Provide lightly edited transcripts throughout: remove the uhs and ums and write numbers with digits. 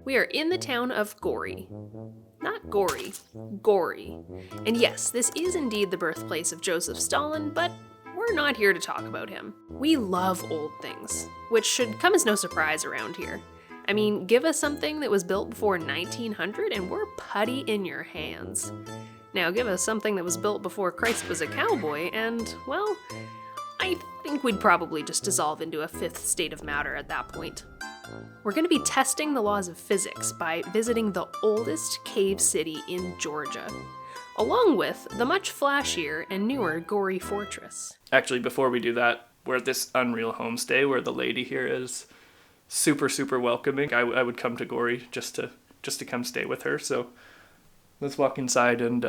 We are in the town of Gory. Not Gory, Gory. And yes, this is indeed the birthplace of Joseph Stalin, but we're not here to talk about him. We love old things, which should come as no surprise around here. I mean, give us something that was built before 1900 and we're putty in your hands. Now give us something that was built before Christ was a cowboy and, well, I think we'd probably just dissolve into a fifth state of matter at that point. We're going to be testing the laws of physics by visiting the oldest cave city in Georgia, along with the much flashier and newer Gori Fortress. Actually, before we do that, we're at this unreal homestay where the lady here is super, super welcoming. I would come to Gory just to come stay with her. So let's walk inside and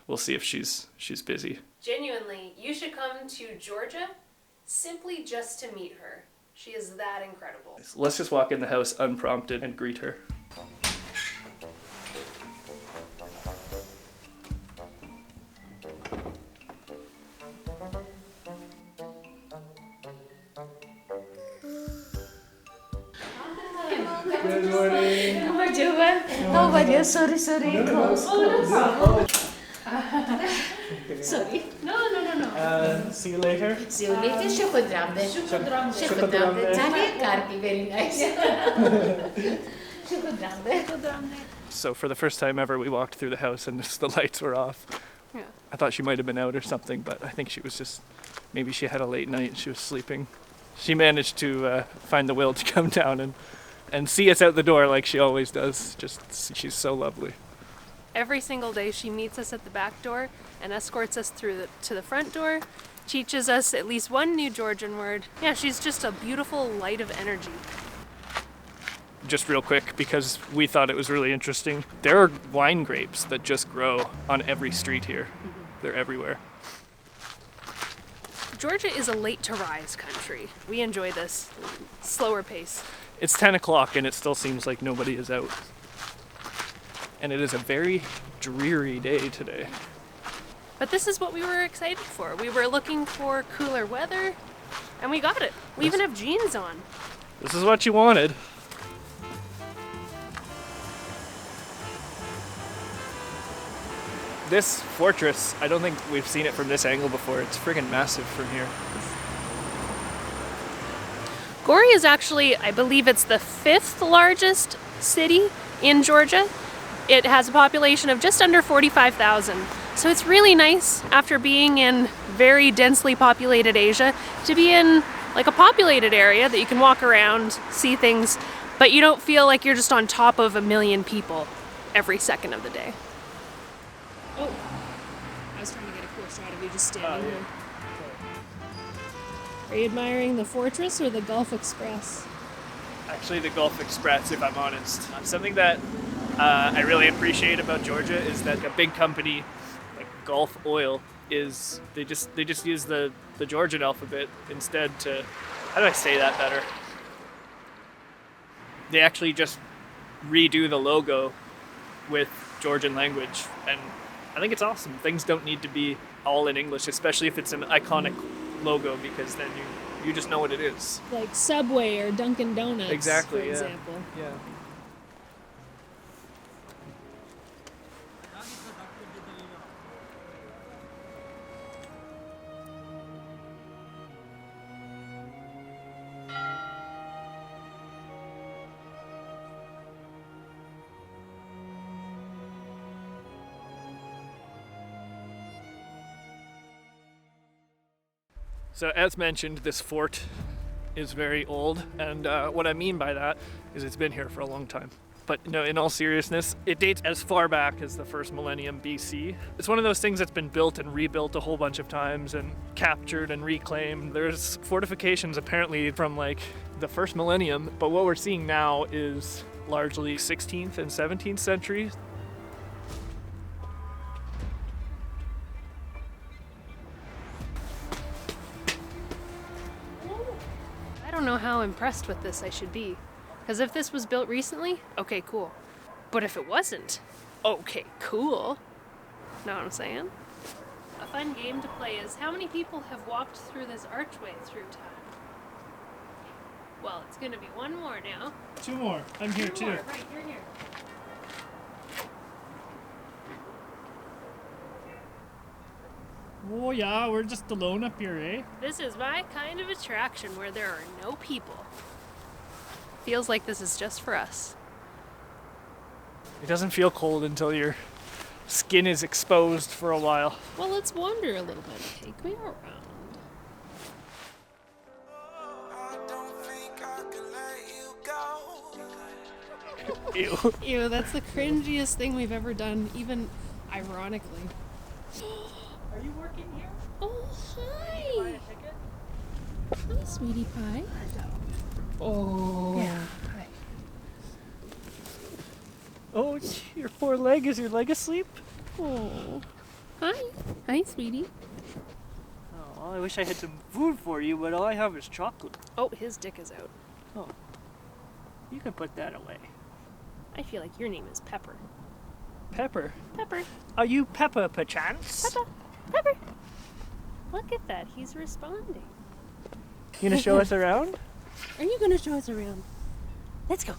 we'll see if she's busy. Genuinely, you should come to Georgia simply just to meet her. She is that incredible. Let's just walk in the house unprompted and greet her. Good morning. How are you? Sorry. Sorry. No. See you later. See you later. Shukadramde. Very nice. Shukadramde. So for the first time ever, we walked through the house and the lights were off. Yeah. I thought she might have been out or something, but I think she was just, maybe she had a late night and she was sleeping. She managed to find the will to come down and see us out the door like she always does. She's so lovely. Every single day she meets us at the back door and escorts us through to the front door, teaches us at least one new Georgian word. Yeah, she's just a beautiful light of energy. Just real quick, because we thought it was really interesting, there are wine grapes that just grow on every street here. They're everywhere. Georgia is a late to rise country. We enjoy this slower pace. It's 10 o'clock and it still seems like nobody is out. And it is a very dreary day today. But this is what we were excited for. We were looking for cooler weather, and we got it. We even have jeans on. This is what you wanted. This fortress, I don't think we've seen it from this angle before. It's friggin' massive from here. Gory is actually, I believe it's the 5th largest city in Georgia. It has a population of just under 45,000. So it's really nice, after being in very densely populated Asia, to be in like a populated area that you can walk around, see things, but you don't feel like you're just on top of a million people every second of the day. Oh, I was trying to get a cool shot of you just standing here. Are you admiring the fortress or the Gulf Express? Actually, the Gulf Express, if I'm honest. Something that I really appreciate about Georgia is that a big company like Gulf Oil is they just use the Georgian alphabet instead to, how do I say that better? They actually just redo the logo with Georgian language, and I think it's awesome. Things don't need to be all in English, especially if it's an iconic logo, because then you just know what it is. Like Subway or Dunkin' Donuts, exactly, for yeah. example. Yeah. So as mentioned, this fort is very old, and what I mean by that is it's been here for a long time. But no, in all seriousness, it dates as far back as the first millennium BC. It's one of those things that's been built and rebuilt a whole bunch of times and captured and reclaimed. There's fortifications apparently from like the first millennium, but what we're seeing now is largely 16th and 17th century. I don't know how impressed with this I should be. Because if this was built recently, okay, cool. But if it wasn't, okay, cool. Know what I'm saying? A fun game to play is how many people have walked through this archway through time? Well, it's gonna be one more now. 2 more. I'm here too. Right, you're here. Oh yeah, we're just alone up here, eh? This is my kind of attraction where there are no people. Feels like this is just for us. It doesn't feel cold until your skin is exposed for a while. Well, let's wander a little bit. Take me around. Ew. Ew, that's the cringiest thing we've ever done, even ironically. Are you working here? Oh, hi! Buy a ticket? Hi, sweetie pie. Oh. Yeah. Hi. Oh, your poor leg. Is your leg asleep? Oh. Hi. Hi, sweetie. Oh, I wish I had some food for you, but all I have is chocolate. Oh, his dick is out. Oh. You can put that away. I feel like your name is Pepper. Pepper? Pepper. Are you Pepper, perchance? Pepper. Pepper. Look at that. He's responding. You gonna show us around? Are you gonna show us around? Let's go.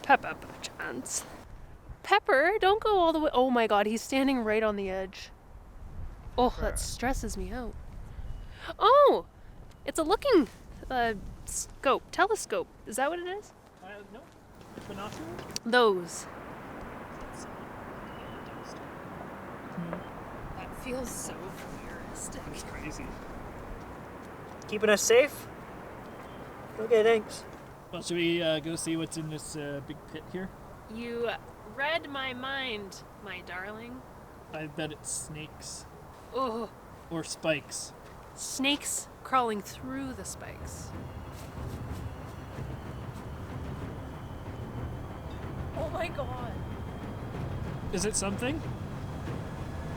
Pepper, chance. Pepper, don't go all the way. Oh my god, he's standing right on the edge. Oh, that stresses me out. Oh, it's a looking scope, telescope. Is that what it is? No. Binoculars? Those. That feels so voyeuristic. That's crazy. Keeping us safe? Okay, thanks. Well, should we go see what's in this big pit here? You read my mind, my darling. I bet it's snakes. Oh, Or spikes. snakes crawling through the spikes. Oh my god. Is it something?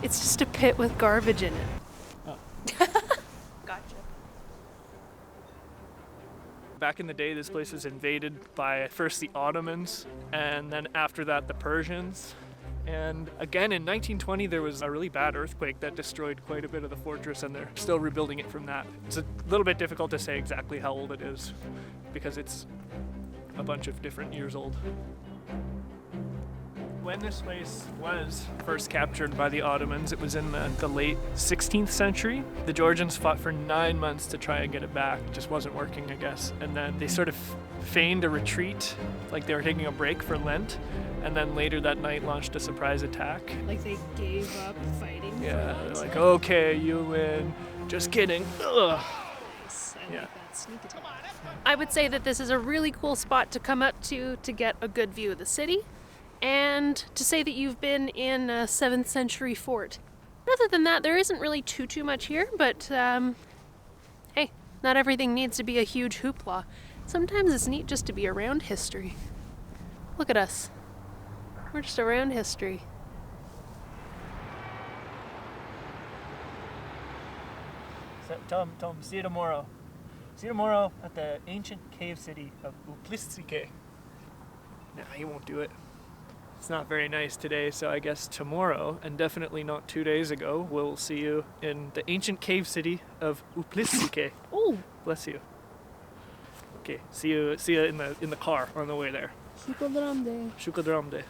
It's just a pit with garbage in it. Oh. Gotcha. Back in the day, this place was invaded by first the Ottomans, and then after that, the Persians. And again, in 1920, there was a really bad earthquake that destroyed quite a bit of the fortress, and they're still rebuilding it from that. It's a little bit difficult to say exactly how old it is, because it's a bunch of different years old. When this place was first captured by the Ottomans, it was in the late 16th century. The Georgians fought for 9 months to try and get it back. It just wasn't working, I guess. And then they sort of feigned a retreat, like they were taking a break for Lent, and then later that night launched a surprise attack. Like they gave up fighting. Yeah, they're like, okay, you win. Just kidding. Ugh. Nice. I Yeah. like that sneak attack. I would say that this is a really cool spot to come up to get a good view of the city, and to say that you've been in a 7th century fort. Other than that, there isn't really too much here, but hey, not everything needs to be a huge hoopla. Sometimes it's neat just to be around history. Look at us. We're just around history. So, Tom, see you tomorrow. See you tomorrow at the ancient cave city of Uplistsikhe. No, he won't do it. It's not very nice today, so I guess tomorrow, and definitely not 2 days ago, we'll see you in the ancient cave city of Uplistsikhe. Oh, Bless you. Okay, see you in the car on the way there. Shukadramde. Shukadramde.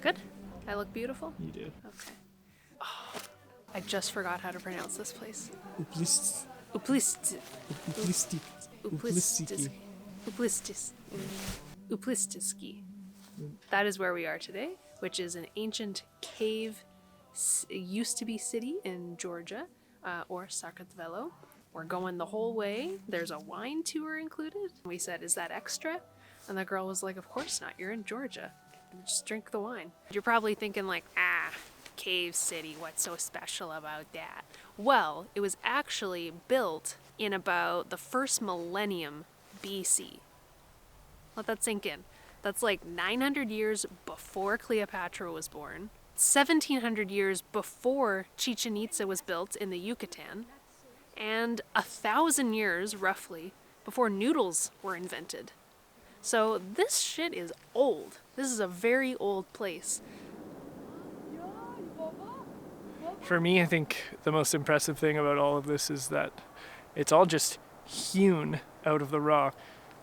Good? I look beautiful? You do. Okay. I just forgot how to pronounce this place. Uplist. Uplistsikhe. That is where we are today, which is an ancient cave, used to be city in Georgia, or Sakartvelo. We're going the whole way. There's a wine tour included. We said, is that extra? And the girl was like, of course not. You're in Georgia. Just drink the wine. You're probably thinking like, cave city, what's so special about that? Well, it was actually built in about the first millennium BC. Let that sink in. That's like 900 years before Cleopatra was born, 1700 years before Chichen Itza was built in the Yucatan, and 1,000 years, roughly, before noodles were invented. So this shit is old. This is a very old place. For me, I think the most impressive thing about all of this is that it's all just hewn out of the rock.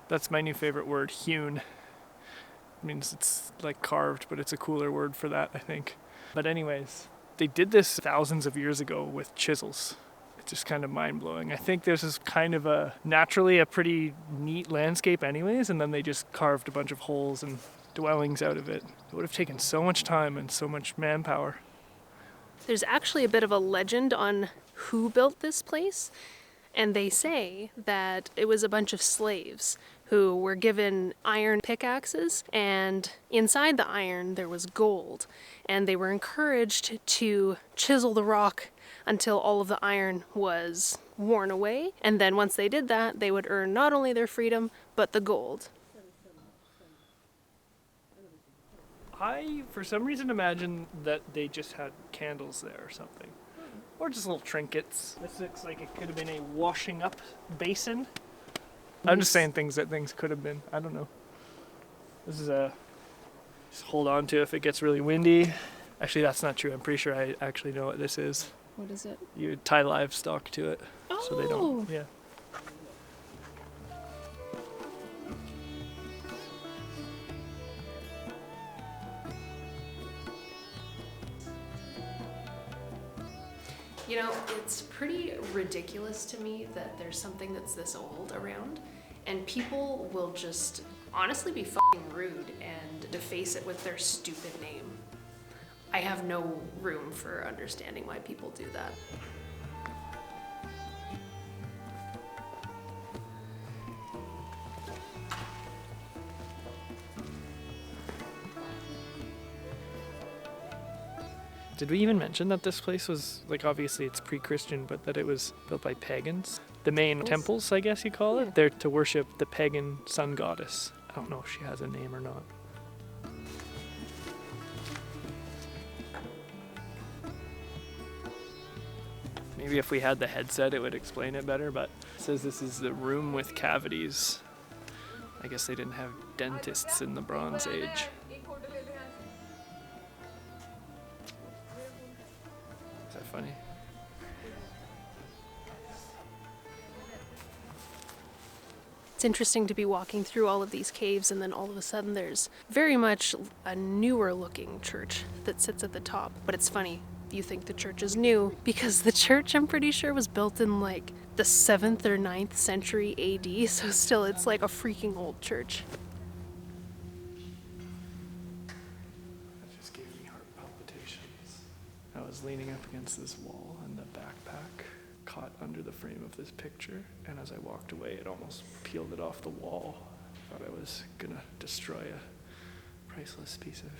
That's my new favorite word, hewn. It means it's like carved, but it's a cooler word for that, I think. But anyways, they did this thousands of years ago with chisels. It's just kind of mind-blowing. I think this is kind of naturally a pretty neat landscape anyways, and then they just carved a bunch of holes and dwellings out of it. It would have taken so much time and so much manpower. There's actually a bit of a legend on who built this place, and they say that it was a bunch of slaves who were given iron pickaxes, and inside the iron there was gold, and they were encouraged to chisel the rock until all of the iron was worn away, and then once they did that, they would earn not only their freedom, but the gold. I, for some reason, imagine that they just had candles there or something. Or just little trinkets. This looks like it could have been a washing up basin. I'm just saying things that things could have been. I don't know. This is just hold on to if it gets really windy. Actually, that's not true. I'm pretty sure I actually know what this is. What is it? You tie livestock to it so they don't. Yeah. You know, it's pretty ridiculous to me that there's something that's this old around, and people will just honestly be fucking rude and deface it with their stupid name. I have no room for understanding why people do that. Did we even mention that this place was, like, obviously it's pre-Christian, but that it was built by pagans? The main temples, I guess you call it. They're to worship the pagan sun goddess. I don't know if she has a name or not. Maybe if we had the headset, it would explain it better, but it says this is the room with cavities. I guess they didn't have dentists in the Bronze Age. Is that funny? It's interesting to be walking through all of these caves, and then all of a sudden there's very much a newer looking church that sits at the top. But it's funny, you think the church is new, because the church, I'm pretty sure, was built in like the 7th or 9th century AD, so still it's like a freaking old church. That just gave me heart palpitations. I was leaning up against this wall, and the backpack caught under the frame of this picture, and as I walked away, it almost peeled it off the wall. I thought I was gonna destroy a priceless piece of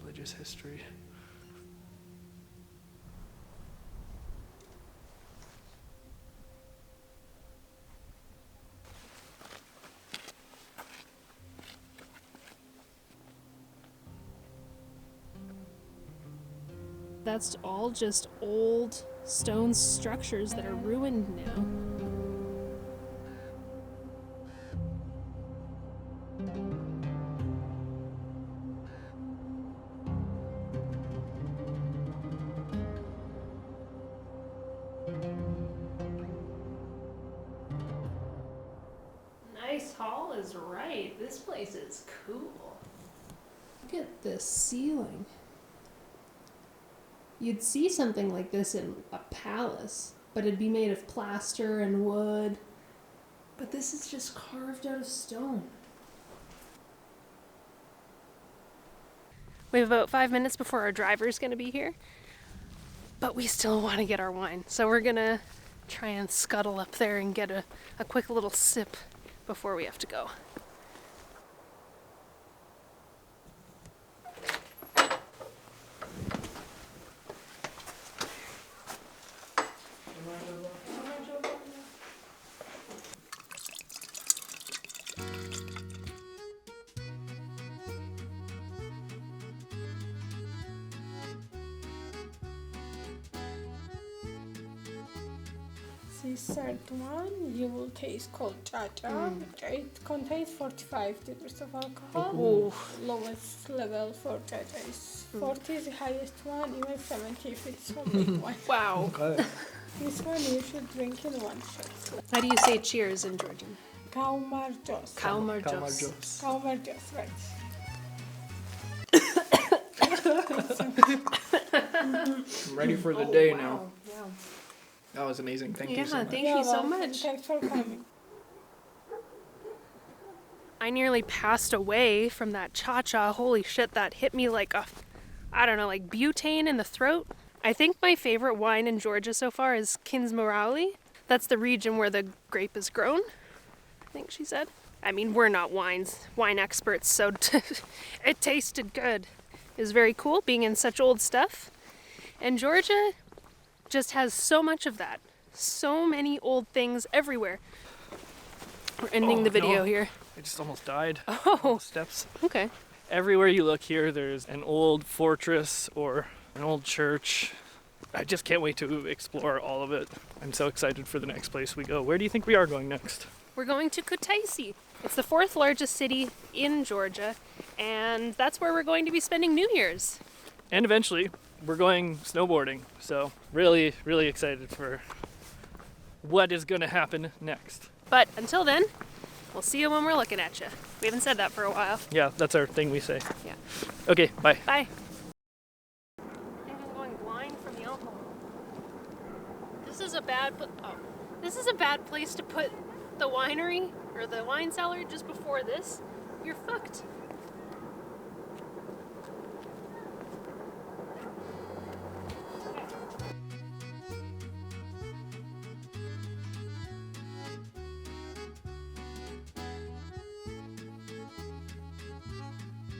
religious history. That's all just old stone structures that are ruined now. Nice Hall is right. This place is cool. Look at this ceiling. You'd see something like this in a palace, but it'd be made of plaster and wood. But this is just carved out of stone. We have about 5 minutes before our driver's gonna be here, but we still want to get our wine. So we're gonna try and scuttle up there and get a quick little sip before we have to go. This third one you will taste called cha-cha. It contains 45 degrees of alcohol. Lowest level for cha-cha is 40, the highest one even 70 if it's a big one. Wow. Okay. This one you should drink in one shot. How do you say cheers in Georgian? Kaumarjos. Kaumarjos. Kaumarjos, right. I'm ready for the day now. Wow. Wow. That was amazing. Thank you Yeah, so much. thank you so welcome. much. Thanks for coming. I nearly passed away from that cha-cha. Holy shit, that hit me like like butane in the throat. I think my favorite wine in Georgia so far is Kinsmorali. That's the region where the grape is grown, I think she said. I mean, we're not wine experts, so it tasted good. It was very cool being in such old stuff. And Georgia just has so much of that. So many old things everywhere. We're ending the video here. I just almost died. Oh, Steps. okay. Everywhere you look here, there's an old fortress or an old church. I just can't wait to explore all of it. I'm so excited for the next place we go. Where do you think we are going next? We're going to Kutaisi. It's the 4th largest city in Georgia, and that's where we're going to be spending New Year's. And eventually, we're going snowboarding. So really, really excited for what is going to happen next. But until then, we'll see you when we're looking at you. We haven't said that for a while. Yeah, that's our thing we say. Yeah. Okay, bye. Bye. I think I'm going blind from the alcohol. This is a bad place to put the winery or the wine cellar just before this. You're fucked.